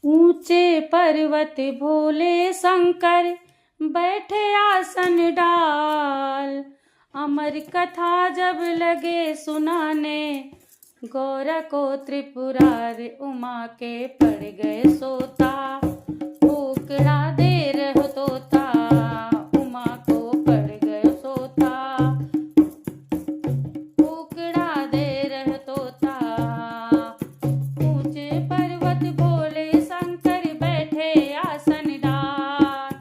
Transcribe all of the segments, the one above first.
ऊंचे पर्वत भोले शंकर बैठे आसन डाल। अमर कथा जब लगे सुनाने, गौरा को त्रिपुरार उमा के पड़ गए सोता। उकड़ा दे रहो तोता, उमा को पड़ गए सोता। उकड़ा दे रहो तोता। ऊंचे पर्वत भोले शंकर बैठे आसन डाल।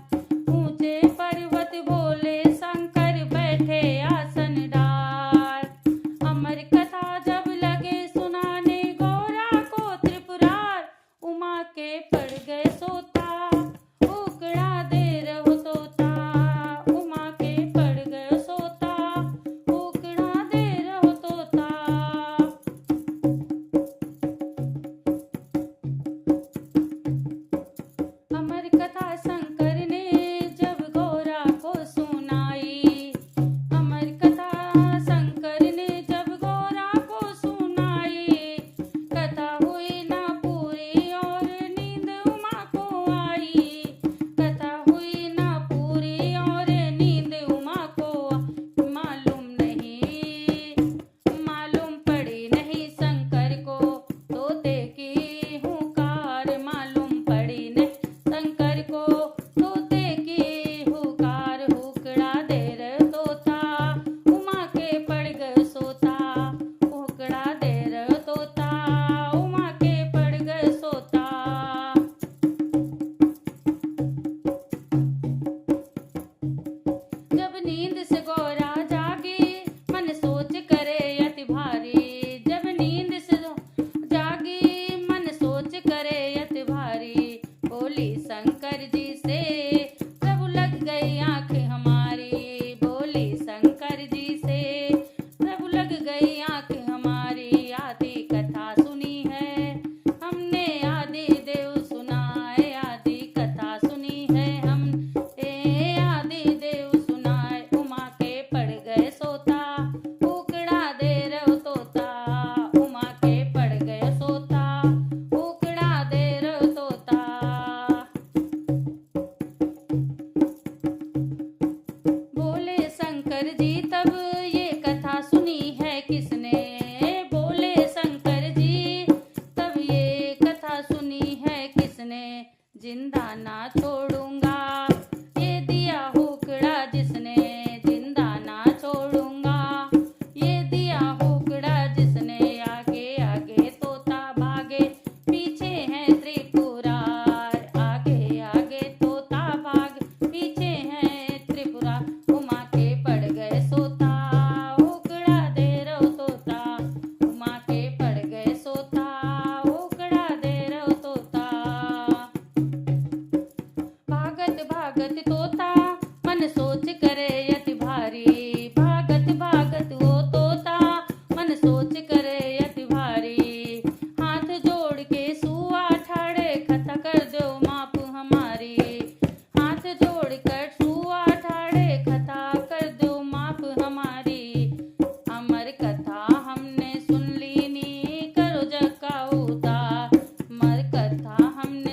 ऊंचे पर्वत भोले शंकर बैठे आसन डाल। अमर कथा जब लगे सुनाने, गौरा को त्रिपुरार उमा के पड़ गए सोता। उकड़ा दे रहो तोता, उमा के पड़ गए सोता। उकड़ा दे रहो तोता। अमर कथा शंकर ने जब गौरा को सुनाई। अमर कथा शंकर ने जब गौरा को सुनाई। कथा हुई ना पूरी और नींद उमा को आई। कथा हुई ना पूरी और नींद उमा को मालूम पड़ी नहीं शंकर को तोते की हुकार। मालूम पड़ी नहीं शंकर को तोते की हुकार। उकड़ा दे रहे तोता, उमा के पड़ गए सोता। उकड़ा दे रहे तोता, उमा के पड़ गए सोता। जब नींद से गौरा जागी, मन सोच करे अति भारी। जब नींद से जागी, मन सोच करे अति भारी। बोली शंकर जी से, प्रभु लग गई आंख हमारी। बोली शंकर जी से, प्रभु लग गई आंख हमारी। आदि कथा सुनी है हमने, आदि देव सुनाए। आदि कथा सुनी है हमने, आदि देव सुनाए। उमा के पड़ गए सोता, उकड़ा दे रहो तोता। उमा के पड़ गए सोता, उकड़ा दे रहो तोता। बोले शंकर जी तब ये कथा सुनी है किसने। बोले शंकर जी तब ये कथा सुनी है किसने। जिंदा ना छोड़ूंगा ये दिया हुकड़ा जिसने। जिंदा ना छोड़ूंगा ये दिया हुकड़ा जिसने। आगे आगे तोता भागे, पीछे है त्रिपुरार। आगे आगे तोता भागे, पीछे है त्रिपुरार। उमा के पड़ गए सोता, उकड़ा दे रहो तोता। उमा के पड़ गए सोता, उकड़ा दे रहो तोता। भागत भागत तोता मन सोच करे अति भारी। भागत भागत वो तोता मन सोच करे अति भारी। हाथ जोड़ के सुआ ठाड़े, कथा कर दो माप हमारी। हाथ जोड़ कर सुआ ठाड़े, कथा कर दो माप हमारी। अमर कथा हमने सुन ली नी, करो जग का उद्धार। अमर कथा हमने